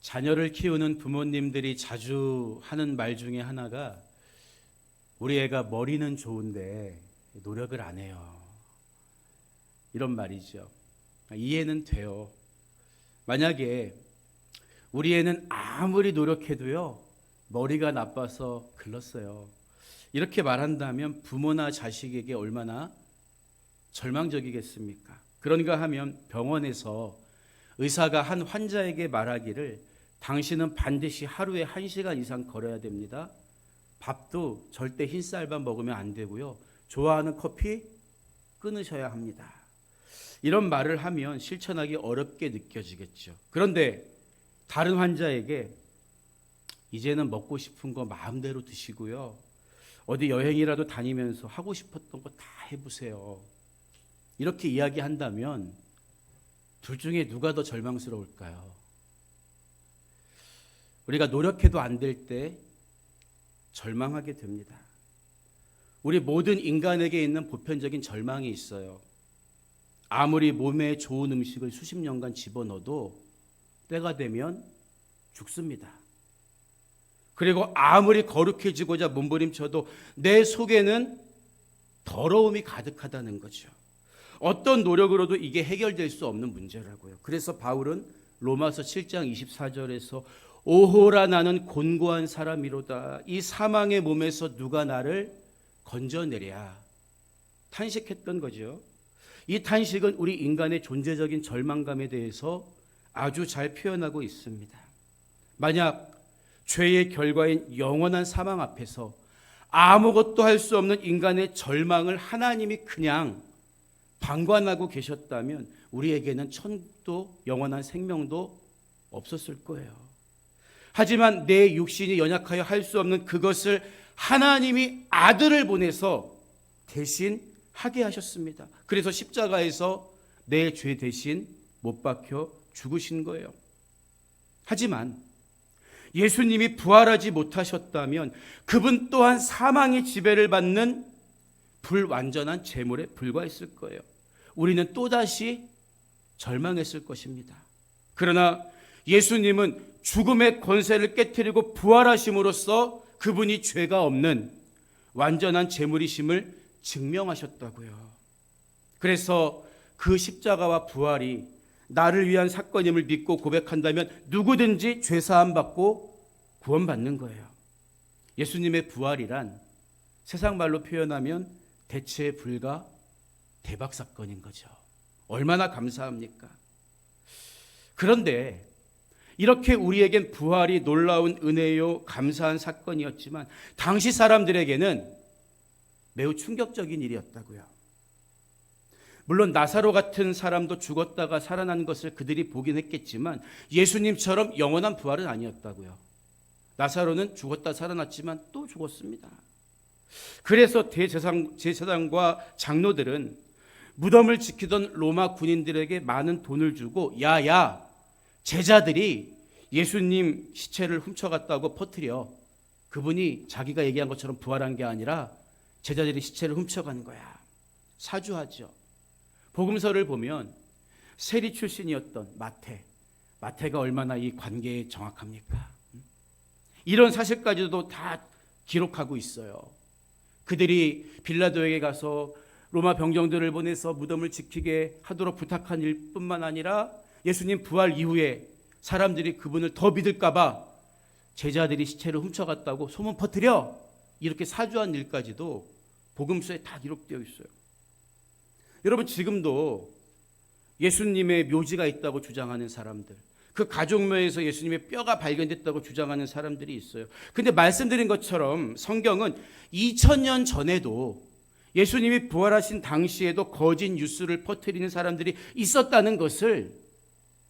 자녀를 키우는 부모님들이 자주 하는 말 중에 하나가 우리 애가 머리는 좋은데 노력을 안 해요. 이런 말이죠. 이해는 돼요. 만약에 우리 애는 아무리 노력해도요, 머리가 나빠서 글렀어요. 이렇게 말한다면 부모나 자식에게 얼마나 절망적이겠습니까? 그런가 하면 병원에서 의사가 한 환자에게 말하기를 당신은 반드시 하루에 1시간 이상 걸어야 됩니다. 밥도 절대 흰쌀밥 먹으면 안 되고요. 좋아하는 커피 끊으셔야 합니다. 이런 말을 하면 실천하기 어렵게 느껴지겠죠. 그런데 다른 환자에게 이제는 먹고 싶은 거 마음대로 드시고요. 어디 여행이라도 다니면서 하고 싶었던 거 다 해보세요. 이렇게 이야기한다면 둘 중에 누가 더 절망스러울까요? 우리가 노력해도 안 될 때 절망하게 됩니다. 우리 모든 인간에게 있는 보편적인 절망이 있어요. 아무리 몸에 좋은 음식을 수십 년간 집어넣어도 때가 되면 죽습니다. 그리고 아무리 거룩해지고자 몸부림쳐도 내 속에는 더러움이 가득하다는 거죠. 어떤 노력으로도 이게 해결될 수 없는 문제라고요. 그래서 바울은 로마서 7장 24절에서 오호라 나는 곤고한 사람이로다. 이 사망의 몸에서 누가 나를 건져내랴. 탄식했던 거죠. 이 탄식은 우리 인간의 존재적인 절망감에 대해서 아주 잘 표현하고 있습니다. 만약 죄의 결과인 영원한 사망 앞에서 아무것도 할 수 없는 인간의 절망을 하나님이 그냥 방관하고 계셨다면 우리에게는 천국도 영원한 생명도 없었을 거예요. 하지만 내 육신이 연약하여 할 수 없는 그것을 하나님이 아들을 보내서 대신 하게 하셨습니다. 그래서 십자가에서 내 죄 대신 못 박혀 죽으신 거예요. 하지만 예수님이 부활하지 못하셨다면 그분 또한 사망의 지배를 받는 불완전한 재물에 불과했을 거예요. 우리는 또다시 절망했을 것입니다. 그러나 예수님은 죽음의 권세를 깨트리고 부활하심으로써 그분이 죄가 없는 완전한 재물이심을 증명하셨다고요. 그래서 그 십자가와 부활이 나를 위한 사건임을 믿고 고백한다면 누구든지 죄사함 받고 구원받는 거예요. 예수님의 부활이란 세상 말로 표현하면 대체 불가 대박 사건인 거죠. 얼마나 감사합니까? 그런데 이렇게 우리에겐 부활이 놀라운 은혜요 감사한 사건이었지만 당시 사람들에게는 매우 충격적인 일이었다고요. 물론 나사로 같은 사람도 죽었다가 살아난 것을 그들이 보긴 했겠지만 예수님처럼 영원한 부활은 아니었다고요. 나사로는 죽었다 살아났지만 또 죽었습니다. 그래서 제사장과 장로들은 무덤을 지키던 로마 군인들에게 많은 돈을 주고 야야 제자들이 예수님 시체를 훔쳐갔다고 퍼뜨려. 그분이 자기가 얘기한 것처럼 부활한 게 아니라 제자들이 시체를 훔쳐간 거야. 사주하죠. 복음서를 보면 세리 출신이었던 마태가 얼마나 이 관계에 정확합니까? 이런 사실까지도 다 기록하고 있어요. 그들이 빌라도에게 가서 로마 병정들을 보내서 무덤을 지키게 하도록 부탁한 일뿐만 아니라 예수님 부활 이후에 사람들이 그분을 더 믿을까 봐 제자들이 시체를 훔쳐갔다고 소문 퍼뜨려 이렇게 사주한 일까지도 복음서에 다 기록되어 있어요. 여러분 지금도 예수님의 묘지가 있다고 주장하는 사람들, 그 가족묘에서 예수님의 뼈가 발견됐다고 주장하는 사람들이 있어요. 근데 말씀드린 것처럼 성경은 2000년 전에도 예수님이 부활하신 당시에도 거짓 뉴스를 퍼뜨리는 사람들이 있었다는 것을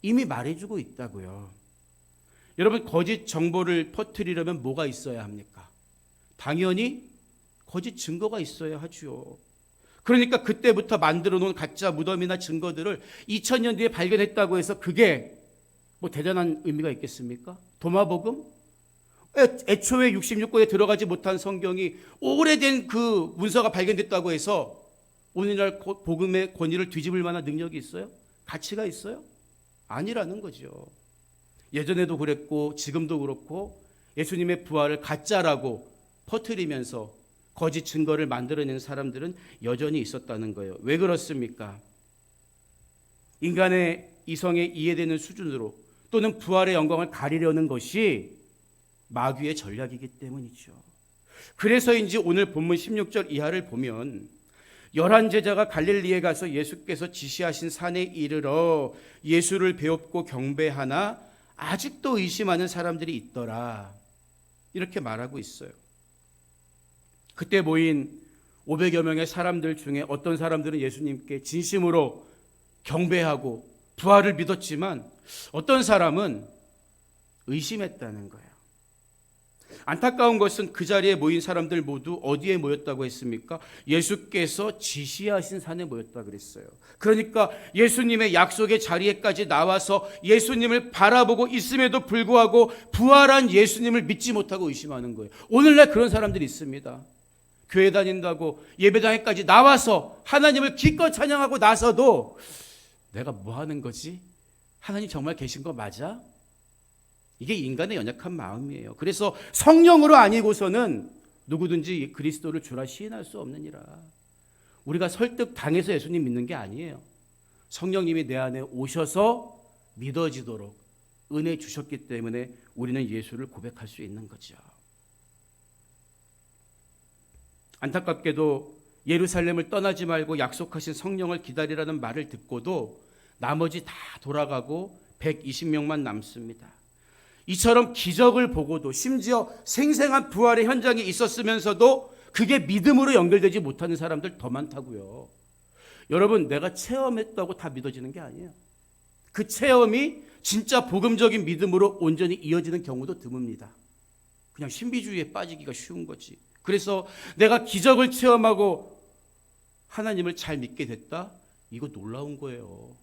이미 말해주고 있다고요. 여러분 거짓 정보를 퍼뜨리려면 뭐가 있어야 합니까? 당연히 거짓 증거가 있어야 하죠. 그러니까 그때부터 만들어 놓은 가짜 무덤이나 증거들을 2000년 뒤에 발견했다고 해서 그게 뭐 대단한 의미가 있겠습니까? 도마복음? 애초에 66권에 들어가지 못한 성경이 오래된 그 문서가 발견됐다고 해서 오늘날 복음의 권위를 뒤집을 만한 능력이 있어요? 가치가 있어요? 아니라는 거죠. 예전에도 그랬고 지금도 그렇고 예수님의 부활을 가짜라고 퍼뜨리면서 거짓 증거를 만들어내는 사람들은 여전히 있었다는 거예요. 왜 그렇습니까? 인간의 이성에 이해되는 수준으로 또는 부활의 영광을 가리려는 것이 마귀의 전략이기 때문이죠. 그래서인지 오늘 본문 16절 이하를 보면 11제자가 갈릴리에 가서 예수께서 지시하신 산에 이르러 예수를 배웁고 경배하나 아직도 의심하는 사람들이 있더라. 이렇게 말하고 있어요. 그때 모인 500여 명의 사람들 중에 어떤 사람들은 예수님께 진심으로 경배하고 부활을 믿었지만 어떤 사람은 의심했다는 거예요. 안타까운 것은 그 자리에 모인 사람들 모두 어디에 모였다고 했습니까? 예수께서 지시하신 산에 모였다 그랬어요. 그러니까 예수님의 약속의 자리에까지 나와서 예수님을 바라보고 있음에도 불구하고 부활한 예수님을 믿지 못하고 의심하는 거예요. 오늘날 그런 사람들이 있습니다. 교회 다닌다고 예배당에까지 나와서 하나님을 기껏 찬양하고 나서도 내가 뭐 하는 거지? 하나님 정말 계신 거 맞아? 이게 인간의 연약한 마음이에요. 그래서 성령으로 아니고서는 누구든지 그리스도를 주라 시인할 수 없느니라. 우리가 설득 당해서 예수님 믿는 게 아니에요. 성령님이 내 안에 오셔서 믿어지도록 은혜 주셨기 때문에 우리는 예수를 고백할 수 있는 거죠. 안타깝게도 예루살렘을 떠나지 말고 약속하신 성령을 기다리라는 말을 듣고도 나머지 다 돌아가고 120명만 남습니다. 이처럼 기적을 보고도 심지어 생생한 부활의 현장에 있었으면서도 그게 믿음으로 연결되지 못하는 사람들 더 많다고요. 여러분, 내가 체험했다고 다 믿어지는 게 아니에요. 그 체험이 진짜 복음적인 믿음으로 온전히 이어지는 경우도 드뭅니다. 그냥 신비주의에 빠지기가 쉬운 거지. 그래서 내가 기적을 체험하고 하나님을 잘 믿게 됐다? 이거 놀라운 거예요.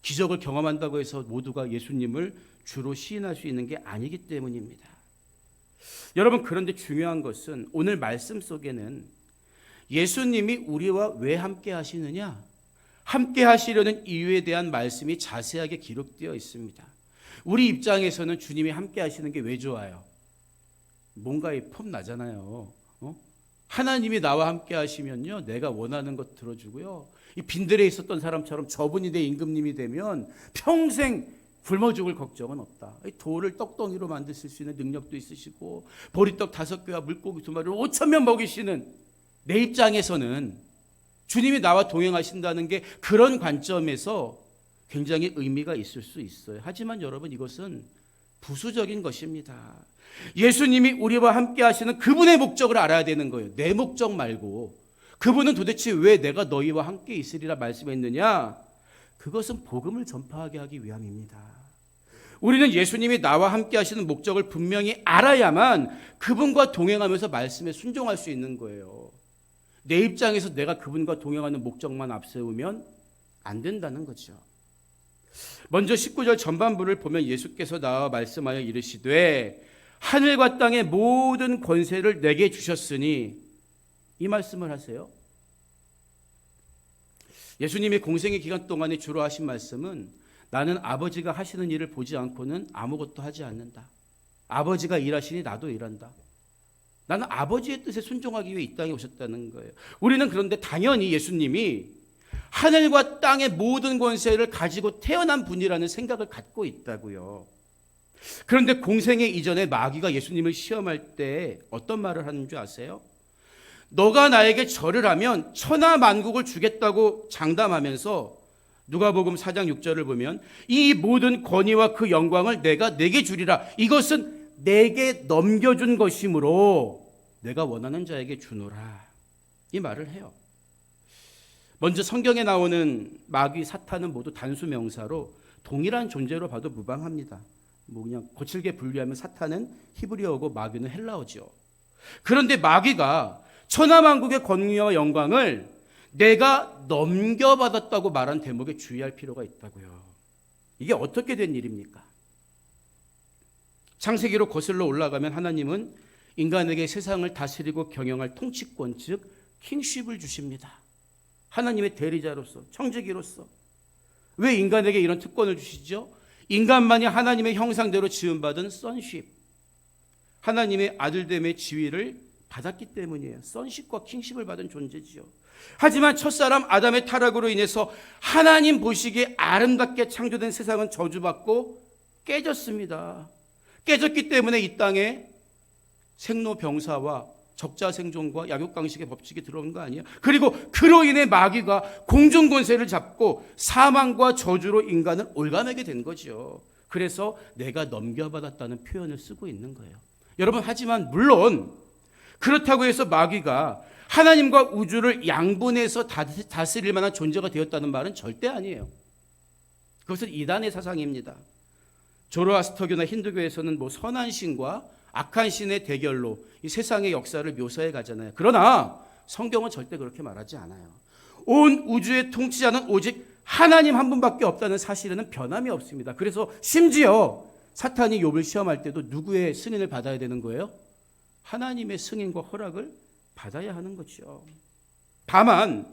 기적을 경험한다고 해서 모두가 예수님을 주로 시인할 수 있는 게 아니기 때문입니다. 여러분, 그런데 중요한 것은 오늘 말씀 속에는 예수님이 우리와 왜 함께 하시느냐? 함께 하시려는 이유에 대한 말씀이 자세하게 기록되어 있습니다. 우리 입장에서는 주님이 함께 하시는 게 왜 좋아요? 뭔가 폼 나잖아요. 하나님이 나와 함께 하시면요, 내가 원하는 것 들어주고요. 이 빈들에 있었던 사람처럼 저분이 내 임금님이 되면 평생 굶어 죽을 걱정은 없다. 돌을 떡덩이로 만드실 수 있는 능력도 있으시고 보리떡 5개와 물고기 2마리를 5,000명 먹이시는 내 입장에서는 주님이 나와 동행하신다는 게 그런 관점에서 굉장히 의미가 있을 수 있어요. 하지만 여러분, 이것은 부수적인 것입니다. 예수님이 우리와 함께 하시는 그분의 목적을 알아야 되는 거예요. 내 목적 말고. 그분은 도대체 왜 내가 너희와 함께 있으리라 말씀했느냐? 그것은 복음을 전파하게 하기 위함입니다. 우리는 예수님이 나와 함께 하시는 목적을 분명히 알아야만 그분과 동행하면서 말씀에 순종할 수 있는 거예요. 내 입장에서 내가 그분과 동행하는 목적만 앞세우면 안 된다는 거죠. 먼저 19절 전반부를 보면 예수께서 나와 말씀하여 이르시되 하늘과 땅의 모든 권세를 내게 주셨으니, 이 말씀을 하세요. 예수님이 공생의 기간 동안에 주로 하신 말씀은 나는 아버지가 하시는 일을 보지 않고는 아무것도 하지 않는다. 아버지가 일하시니 나도 일한다. 나는 아버지의 뜻에 순종하기 위해 이 땅에 오셨다는 거예요. 우리는 그런데 당연히 예수님이 하늘과 땅의 모든 권세를 가지고 태어난 분이라는 생각을 갖고 있다고요. 그런데 공생의 이전에 마귀가 예수님을 시험할 때 어떤 말을 하는 줄 아세요? 너가 나에게 절을 하면 천하 만국을 주겠다고 장담하면서 누가복음 4장 6절을 보면 이 모든 권위와 그 영광을 내가 내게 주리라. 이것은 내게 넘겨준 것이므로 내가 원하는 자에게 주노라. 이 말을 해요. 먼저 성경에 나오는 마귀, 사탄은 모두 단수 명사로 동일한 존재로 봐도 무방합니다. 뭐 그냥 거칠게 분류하면 사탄은 히브리어고 마귀는 헬라어죠. 그런데 마귀가 천하만국의 권위와 영광을 내가 넘겨받았다고 말한 대목에 주의할 필요가 있다고요. 이게 어떻게 된 일입니까? 창세기로 거슬러 올라가면 하나님은 인간에게 세상을 다스리고 경영할 통치권, 즉 킹쉽을 주십니다. 하나님의 대리자로서, 청지기로서. 왜 인간에게 이런 특권을 주시죠? 인간만이 하나님의 형상대로 지음받은 sonship, 하나님의 아들됨의 지위를 받았기 때문이에요. sonship과 kingship을 받은 존재지요. 하지만 첫사람 아담의 타락으로 인해서 하나님 보시기에 아름답게 창조된 세상은 저주받고 깨졌습니다. 깨졌기 때문에 이 땅에 생로병사와 적자생존과 약육강식의 법칙이 들어온 거 아니에요? 그리고 그로 인해 마귀가 공중권세를 잡고 사망과 저주로 인간을 올가매게 된 거죠. 그래서 내가 넘겨받았다는 표현을 쓰고 있는 거예요. 여러분, 하지만 물론 그렇다고 해서 마귀가 하나님과 우주를 양분해서 다스릴 만한 존재가 되었다는 말은 절대 아니에요. 그것은 이단의 사상입니다. 조로아스터교나 힌두교에서는 선한 신과 악한 신의 대결로 이 세상의 역사를 묘사해 가잖아요. 그러나 성경은 절대 그렇게 말하지 않아요. 온 우주의 통치자는 오직 하나님 한 분밖에 없다는 사실에는 변함이 없습니다. 그래서 심지어 사탄이 욥을 시험할 때도 누구의 승인을 받아야 되는 거예요? 하나님의 승인과 허락을 받아야 하는 거죠. 다만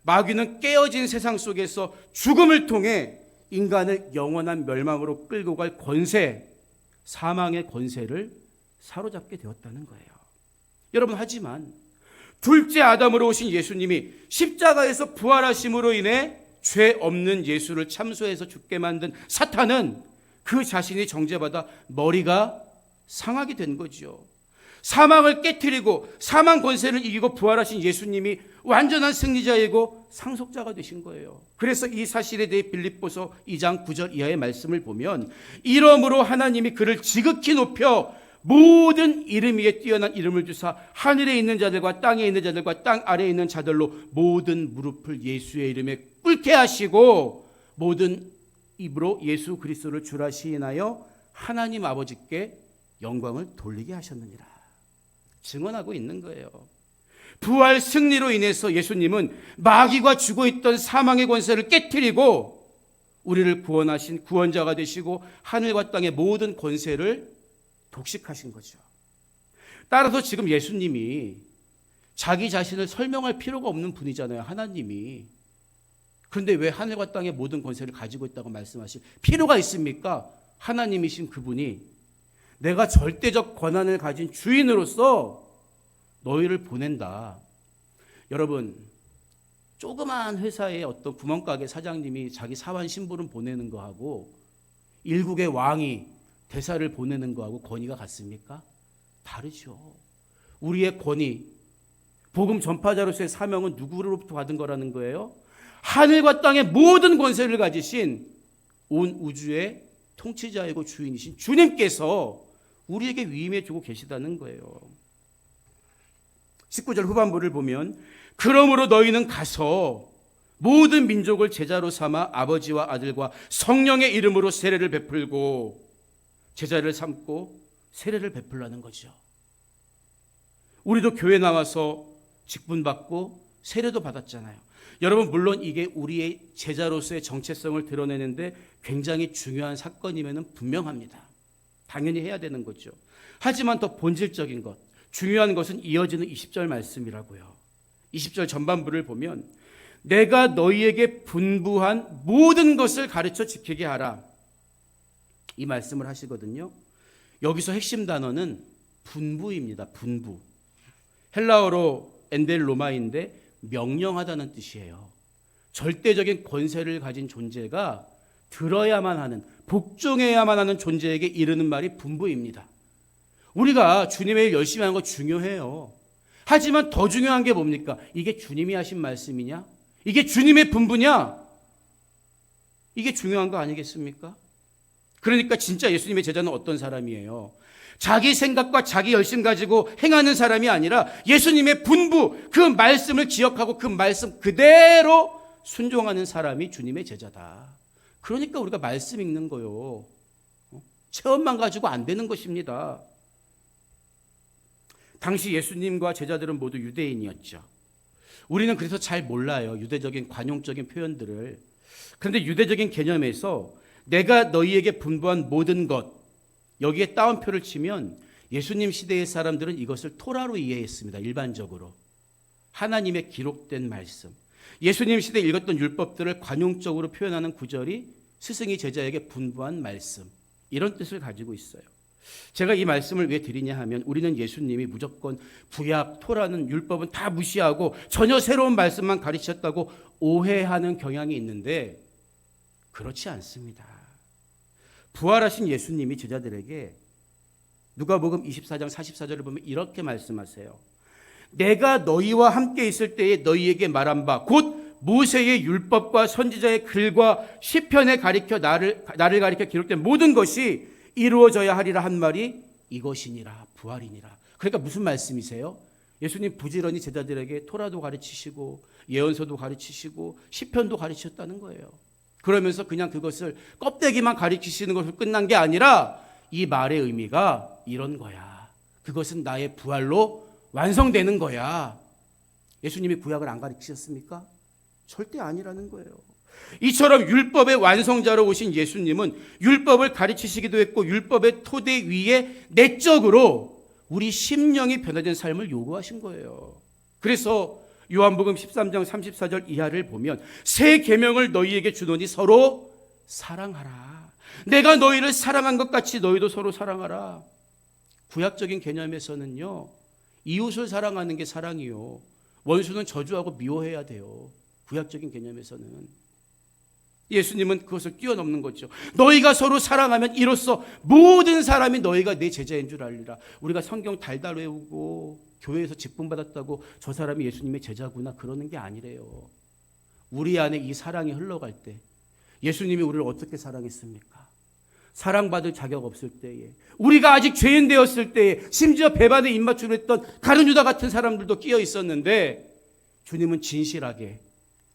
마귀는 깨어진 세상 속에서 죽음을 통해 인간을 영원한 멸망으로 끌고 갈 권세, 사망의 권세를 사로잡게 되었다는 거예요. 여러분, 하지만 둘째 아담으로 오신 예수님이 십자가에서 부활하심으로 인해 죄 없는 예수를 참소해서 죽게 만든 사탄은 그 자신이 정죄받아 머리가 상하게 된 거죠. 사망을 깨트리고 사망 권세를 이기고 부활하신 예수님이 완전한 승리자이고 상속자가 되신 거예요. 그래서 이 사실에 대해 빌립보서 2장 9절 이하의 말씀을 보면 이러므로 하나님이 그를 지극히 높여 모든 이름 위에 뛰어난 이름을 주사 하늘에 있는 자들과 땅에 있는 자들과 땅 아래에 있는 자들로 모든 무릎을 예수의 이름에 꿇게 하시고 모든 입으로 예수 그리스도를 주라 시인하여 하나님 아버지께 영광을 돌리게 하셨느니라. 증언하고 있는 거예요. 부활 승리로 인해서 예수님은 마귀가 쥐고 있던 사망의 권세를 깨트리고 우리를 구원하신 구원자가 되시고 하늘과 땅의 모든 권세를 독식하신 거죠. 따라서 지금 예수님이 자기 자신을 설명할 필요가 없는 분이잖아요. 하나님이. 그런데 왜 하늘과 땅의 모든 권세를 가지고 있다고 말씀하실 필요가 있습니까? 하나님이신 그분이 내가 절대적 권한을 가진 주인으로서 너희를 보낸다. 여러분, 조그마한 회사의 어떤 구멍가게 사장님이 자기 사원 심부름 보내는 거하고 일국의 왕이 대사를 보내는 거하고 권위가 같습니까? 다르죠. 우리의 권위, 복음 전파자로서의 사명은 누구로부터 받은 거라는 거예요? 하늘과 땅의 모든 권세를 가지신 온 우주의 통치자이고 주인이신 주님께서 우리에게 위임해 주고 계시다는 거예요. 19절 후반부를 보면 그러므로 너희는 가서 모든 민족을 제자로 삼아 아버지와 아들과 성령의 이름으로 세례를 베풀고 제자를 삼고 세례를 베풀라는 거죠. 우리도 교회 나와서 직분받고 세례도 받았잖아요. 여러분, 물론 이게 우리의 제자로서의 정체성을 드러내는데 굉장히 중요한 사건이면 분명합니다. 당연히 해야 되는 거죠. 하지만 더 본질적인 것, 중요한 것은 이어지는 20절 말씀이라고요. 20절 전반부를 보면 내가 너희에게 분부한 모든 것을 가르쳐 지키게 하라. 이 말씀을 하시거든요. 여기서 핵심 단어는 분부입니다. 분부. 헬라어로 엔델로마인데 명령하다는 뜻이에요. 절대적인 권세를 가진 존재가 들어야만 하는, 복종해야만 하는 존재에게 이르는 말이 분부입니다. 우리가 주님의 일 열심히 하는 거 중요해요. 하지만 더 중요한 게 뭡니까? 이게 주님이 하신 말씀이냐? 이게 주님의 분부냐? 이게 중요한 거 아니겠습니까? 그러니까 진짜 예수님의 제자는 어떤 사람이에요? 자기 생각과 자기 열심 가지고 행하는 사람이 아니라 예수님의 분부, 그 말씀을 기억하고 그 말씀 그대로 순종하는 사람이 주님의 제자다. 그러니까 우리가 말씀 읽는 거요. 체험만 가지고 안 되는 것입니다. 당시 예수님과 제자들은 모두 유대인이었죠. 우리는 그래서 잘 몰라요. 유대적인 관용적인 표현들을. 그런데 유대적인 개념에서 내가 너희에게 분부한 모든 것, 여기에 따옴표를 치면 예수님 시대의 사람들은 이것을 토라로 이해했습니다. 일반적으로. 하나님의 기록된 말씀. 예수님 시대에 읽었던 율법들을 관용적으로 표현하는 구절이 스승이 제자에게 분부한 말씀. 이런 뜻을 가지고 있어요. 제가 이 말씀을 왜 드리냐 하면 우리는 예수님이 무조건 구약, 토라는 율법은 다 무시하고 전혀 새로운 말씀만 가르치셨다고 오해하는 경향이 있는데 그렇지 않습니다. 부활하신 예수님이 제자들에게 누가복음 24장 44절을 보면 이렇게 말씀하세요. 내가 너희와 함께 있을 때에 너희에게 말한 바 곧 모세의 율법과 선지자의 글과 시편에 가리켜 나를 가리켜 기록된 모든 것이 이루어져야 하리라 한 말이 이것이니라. 부활이니라. 그러니까 무슨 말씀이세요? 예수님 부지런히 제자들에게 토라도 가르치시고 예언서도 가르치시고 시편도 가르치셨다는 거예요. 그러면서 그냥 그것을 껍데기만 가르치시는 것으로 끝난 게 아니라 이 말의 의미가 이런 거야. 그것은 나의 부활로 완성되는 거야. 예수님이 구약을 안 가르치셨습니까? 절대 아니라는 거예요. 이처럼 율법의 완성자로 오신 예수님은 율법을 가르치시기도 했고 율법의 토대 위에 내적으로 우리 심령이 변화된 삶을 요구하신 거예요. 그래서 요한복음 13장 34절 이하를 보면 새 계명을 너희에게 주노니 서로 사랑하라. 내가 너희를 사랑한 것 같이 너희도 서로 사랑하라. 구약적인 개념에서는요, 이웃을 사랑하는 게 사랑이요, 원수는 저주하고 미워해야 돼요. 구약적인 개념에서는. 예수님은 그것을 뛰어넘는 거죠. 너희가 서로 사랑하면 이로써 모든 사람이 너희가 내 제자인 줄 알리라. 우리가 성경 달달 외우고 교회에서 직분받았다고 저 사람이 예수님의 제자구나 그러는 게 아니래요. 우리 안에 이 사랑이 흘러갈 때 예수님이 우리를 어떻게 사랑했습니까? 사랑받을 자격 없을 때에, 우리가 아직 죄인 되었을 때에, 심지어 배반의 입맞춤을 했던 가룟 유다 같은 사람들도 끼어 있었는데 주님은 진실하게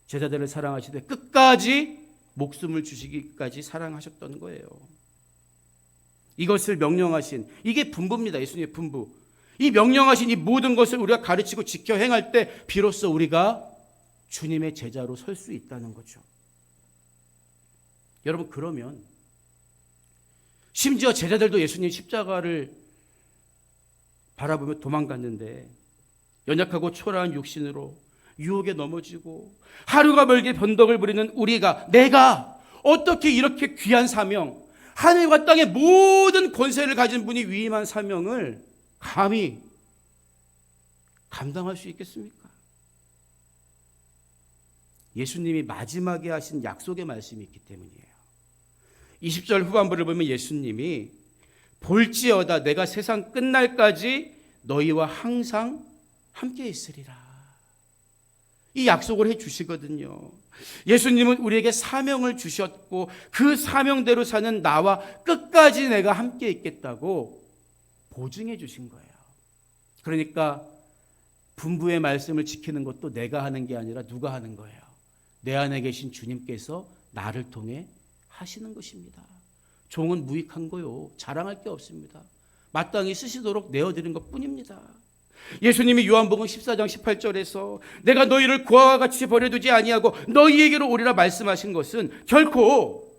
제자들을 사랑하시되 끝까지 목숨을 주시기까지 사랑하셨던 거예요. 이것을 명령하신, 이게 분부입니다. 예수님의 분부. 이 명령하신 이 모든 것을 우리가 가르치고 지켜 행할 때 비로소 우리가 주님의 제자로 설 수 있다는 거죠. 여러분, 그러면 심지어 제자들도 예수님 십자가를 바라보며 도망갔는데 연약하고 초라한 육신으로 유혹에 넘어지고 하루가 멀게 변덕을 부리는 우리가, 내가 어떻게 이렇게 귀한 사명, 하늘과 땅의 모든 권세를 가진 분이 위임한 사명을 감히 감당할 수 있겠습니까? 예수님이 마지막에 하신 약속의 말씀이 있기 때문이에요. 20절 후반부를 보면 예수님이 볼지어다 내가 세상 끝날까지 너희와 항상 함께 있으리라. 이 약속을 해 주시거든요. 예수님은 우리에게 사명을 주셨고 그 사명대로 사는 나와 끝까지 내가 함께 있겠다고 보증해 주신 거예요. 그러니까 분부의 말씀을 지키는 것도 내가 하는 게 아니라 누가 하는 거예요? 내 안에 계신 주님께서 나를 통해 하시는 것입니다. 종은 무익한 거요, 자랑할 게 없습니다. 마땅히 쓰시도록 내어드린 것뿐입니다. 예수님이 요한복음 14장 18절에서 내가 너희를 고아와 같이 버려두지 아니하고 너희에게로 오리라 말씀하신 것은 결코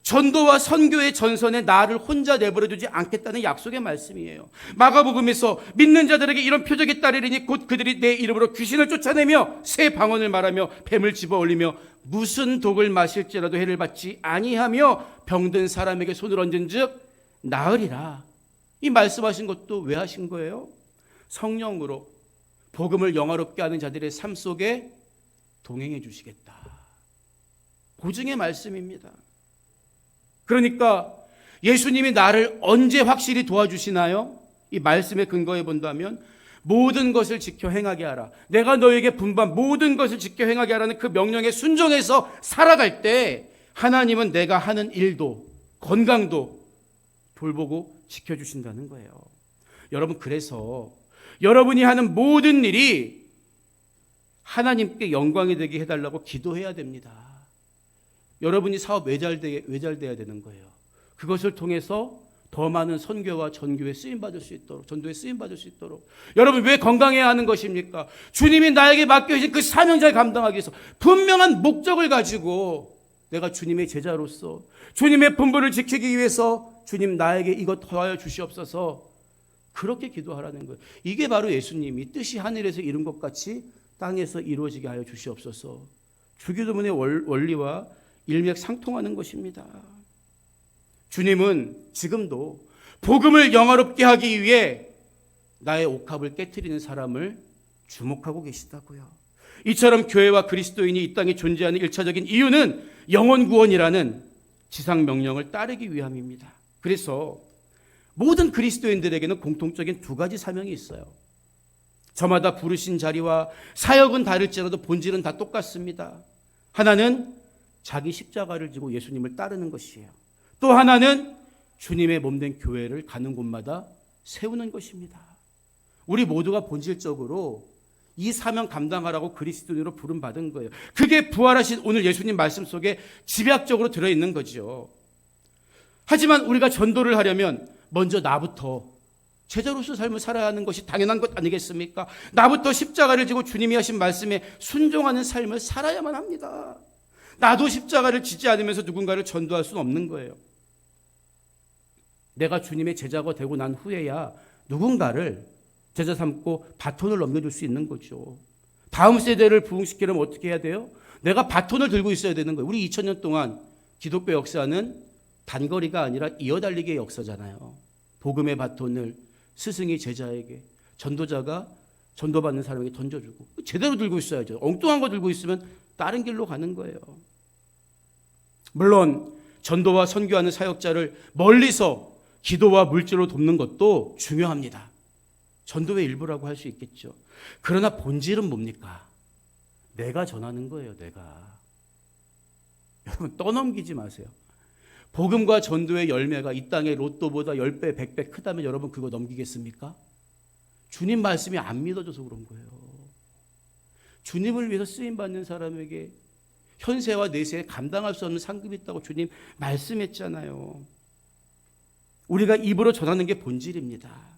전도와 선교의 전선에 나를 혼자 내버려두지 않겠다는 약속의 말씀이에요. 마가복음에서 믿는 자들에게 이런 표적이 따르리니 곧 그들이 내 이름으로 귀신을 쫓아내며 새 방언을 말하며 뱀을 집어올리며 무슨 독을 마실지라도 해를 받지 아니하며 병든 사람에게 손을 얹은즉 나으리라. 이 말씀하신 것도 왜 하신 거예요? 성령으로 복음을 영화롭게 하는 자들의 삶 속에 동행해 주시겠다. 보증의 말씀입니다. 그러니까 예수님이 나를 언제 확실히 도와주시나요? 이 말씀에 근거해 본다면 모든 것을 지켜 행하게 하라. 내가 너에게 분부한 모든 것을 지켜 행하게 하라는 그 명령에 순종해서 살아갈 때 하나님은 내가 하는 일도 건강도 돌보고 지켜주신다는 거예요. 여러분, 그래서 여러분이 하는 모든 일이 하나님께 영광이 되게 해달라고 기도해야 됩니다. 여러분이 사업 왜 잘 돼야 되는 거예요. 그것을 통해서 더 많은 선교와 전교에 쓰임받을 수 있도록, 전도에 쓰임받을 수 있도록. 여러분, 왜 건강해야 하는 것입니까? 주님이 나에게 맡겨주신 그 사명자를 감당하기 위해서 분명한 목적을 가지고 내가 주님의 제자로서 주님의 분부를 지키기 위해서 주님 나에게 이것 더하여 주시옵소서, 그렇게 기도하라는 거예요. 이게 바로 예수님이 뜻이 하늘에서 이룬 것 같이 땅에서 이루어지게 하여 주시옵소서. 주기도문의 원리와 일맥상통하는 것입니다. 주님은 지금도 복음을 영화롭게 하기 위해 나의 옥합을 깨트리는 사람을 주목하고 계시다고요. 이처럼 교회와 그리스도인이 이 땅에 존재하는 일차적인 이유는 영혼 구원이라는 지상 명령을 따르기 위함입니다. 그래서 모든 그리스도인들에게는 공통적인 두 가지 사명이 있어요. 저마다 부르신 자리와 사역은 다를지라도 본질은 다 똑같습니다. 하나는 자기 십자가를 지고 예수님을 따르는 것이에요. 또 하나는 주님의 몸된 교회를 가는 곳마다 세우는 것입니다. 우리 모두가 본질적으로 이 사명 감당하라고 그리스도인으로 부름받은 거예요. 그게 부활하신 오늘 예수님 말씀 속에 집약적으로 들어있는 거죠. 하지만 우리가 전도를 하려면 먼저 나부터 제자로서 삶을 살아야 하는 것이 당연한 것 아니겠습니까? 나부터 십자가를 지고 주님이 하신 말씀에 순종하는 삶을 살아야만 합니다. 나도 십자가를 지지 않으면서 누군가를 전도할 수는 없는 거예요. 내가 주님의 제자가 되고 난 후에야 누군가를 제자 삼고 바톤을 넘겨줄 수 있는 거죠. 다음 세대를 부흥시키려면 어떻게 해야 돼요? 내가 바톤을 들고 있어야 되는 거예요. 우리 2000년 동안 기독교 역사는 단거리가 아니라 이어달리기의 역사잖아요. 복음의 바톤을 스승이 제자에게, 전도자가 전도받는 사람에게 던져주고 제대로 들고 있어야죠. 엉뚱한 거 들고 있으면 다른 길로 가는 거예요. 물론 전도와 선교하는 사역자를 멀리서 기도와 물질로 돕는 것도 중요합니다. 전도의 일부라고 할 수 있겠죠. 그러나 본질은 뭡니까? 내가 전하는 거예요. 내가. 여러분 떠넘기지 마세요. 복음과 전도의 열매가 이 땅의 로또보다 10배, 100배 크다면 여러분 그거 넘기겠습니까? 주님 말씀이 안 믿어져서 그런 거예요. 주님을 위해서 쓰임받는 사람에게 현세와 내세에 감당할 수 없는 상급이 있다고 주님 말씀했잖아요. 우리가 입으로 전하는 게 본질입니다.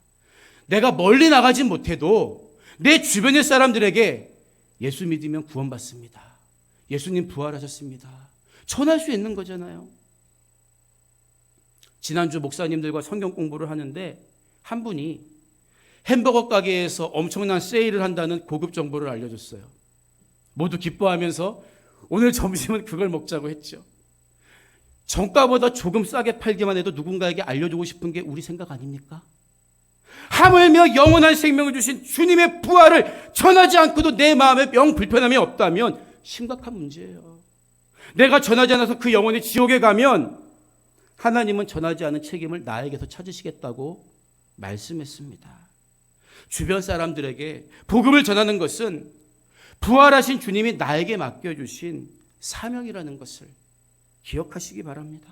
내가 멀리 나가진 못해도 내 주변의 사람들에게 예수 믿으면 구원받습니다. 예수님 부활하셨습니다. 전할 수 있는 거잖아요. 지난주 목사님들과 성경 공부를 하는데 한 분이 햄버거 가게에서 엄청난 세일을 한다는 고급 정보를 알려줬어요. 모두 기뻐하면서 오늘 점심은 그걸 먹자고 했죠. 정가보다 조금 싸게 팔기만 해도 누군가에게 알려주고 싶은 게 우리 생각 아닙니까? 하물며 영원한 생명을 주신 주님의 부활을 전하지 않고도 내 마음에 영 불편함이 없다면 심각한 문제예요. 내가 전하지 않아서 그 영혼이 지옥에 가면 하나님은 전하지 않은 책임을 나에게서 찾으시겠다고 말씀했습니다. 주변 사람들에게 복음을 전하는 것은 부활하신 주님이 나에게 맡겨주신 사명이라는 것을 기억하시기 바랍니다.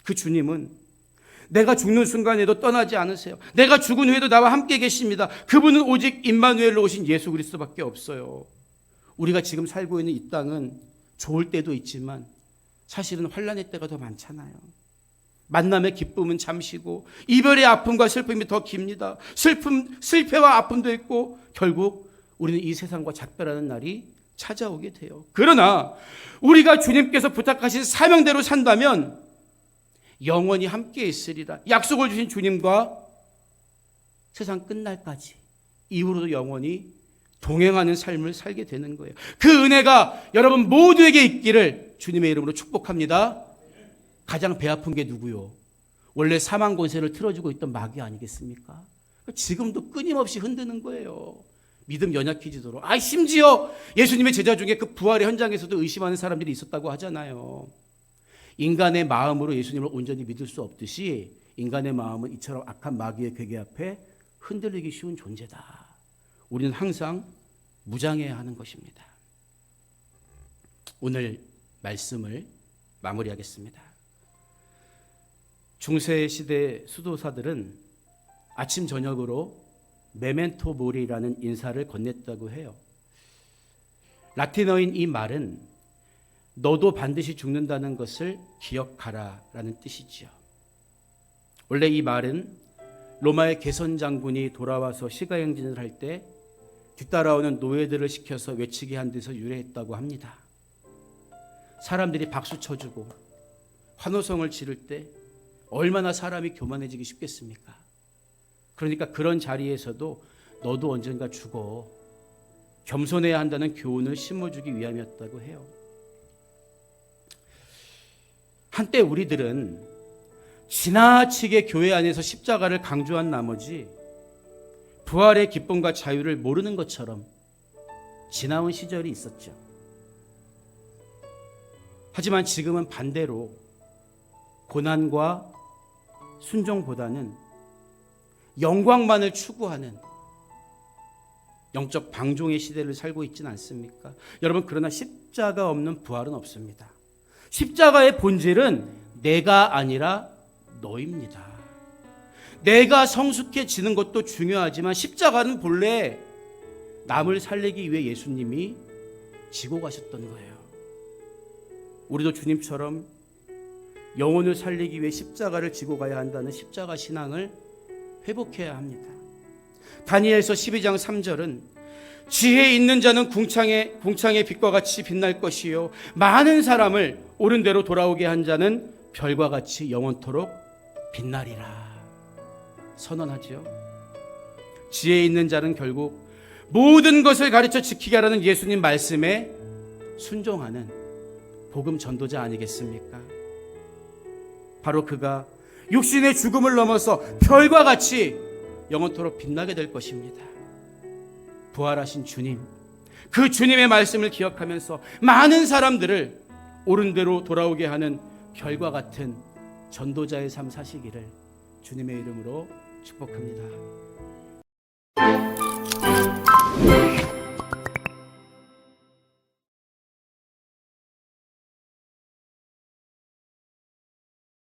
그 주님은 내가 죽는 순간에도 떠나지 않으세요. 내가 죽은 후에도 나와 함께 계십니다. 그분은 오직 임마누엘로 오신 예수 그리스도밖에 없어요. 우리가 지금 살고 있는 이 땅은 좋을 때도 있지만 사실은 환난의 때가 더 많잖아요. 만남의 기쁨은 잠시고 이별의 아픔과 슬픔이 더 깁니다. 실패와 아픔도 있고 결국 우리는 이 세상과 작별하는 날이 찾아오게 돼요. 그러나 우리가 주님께서 부탁하신 사명대로 산다면 영원히 함께 있으리라. 약속을 주신 주님과 세상 끝날까지 이후로도 영원히 동행하는 삶을 살게 되는 거예요. 그 은혜가 여러분 모두에게 있기를 주님의 이름으로 축복합니다. 가장 배 아픈 게 누구요? 원래 사망 권세를 틀어주고 있던 마귀 아니겠습니까? 지금도 끊임없이 흔드는 거예요. 믿음 연약해지도록. 심지어 예수님의 제자 중에 그 부활의 현장에서도 의심하는 사람들이 있었다고 하잖아요. 인간의 마음으로 예수님을 온전히 믿을 수 없듯이 인간의 마음은 이처럼 악한 마귀의 괴계 앞에 흔들리기 쉬운 존재다. 우리는 항상 무장해야 하는 것입니다. 오늘 말씀을 마무리하겠습니다. 중세시대 수도사들은 아침 저녁으로 메멘토 모리라는 인사를 건넸다고 해요. 라틴어인 이 말은 너도 반드시 죽는다는 것을 기억하라 라는 뜻이지요. 원래 이 말은 로마의 개선 장군이 돌아와서 시가행진을 할 때 뒤따라오는 노예들을 시켜서 외치게 한 데서 유래했다고 합니다. 사람들이 박수 쳐주고 환호성을 지를 때 얼마나 사람이 교만해지기 쉽겠습니까? 그러니까 그런 자리에서도 너도 언젠가 죽어, 겸손해야 한다는 교훈을 심어주기 위함이었다고 해요. 한때 우리들은 지나치게 교회 안에서 십자가를 강조한 나머지 부활의 기쁨과 자유를 모르는 것처럼 지나온 시절이 있었죠. 하지만 지금은 반대로 고난과 순종보다는 영광만을 추구하는 영적 방종의 시대를 살고 있지는 않습니까? 여러분, 그러나 십자가 없는 부활은 없습니다. 십자가의 본질은 내가 아니라 너입니다. 내가 성숙해지는 것도 중요하지만 십자가는 본래 남을 살리기 위해 예수님이 지고 가셨던 거예요. 우리도 주님처럼 영혼을 살리기 위해 십자가를 지고 가야 한다는 십자가 신앙을 회복해야 합니다. 다니엘서 12장 3절은 지혜 있는 자는 궁창의 빛과 같이 빛날 것이요 많은 사람을 옳은 대로 돌아오게 한 자는 별과 같이 영원토록 빛나리라 선언하지요. 지혜 있는 자는 결국 모든 것을 가르쳐 지키게 하라는 예수님 말씀에 순종하는 복음 전도자 아니겠습니까? 바로 그가 육신의 죽음을 넘어서 별과 같이 영원토록 빛나게 될 것입니다. 부활하신 주님, 그 주님의 말씀을 기억하면서 많은 사람들을 옳은 대로 돌아오게 하는 별과 같은 전도자의 삶 사시기를 주님의 이름으로 축복합니다.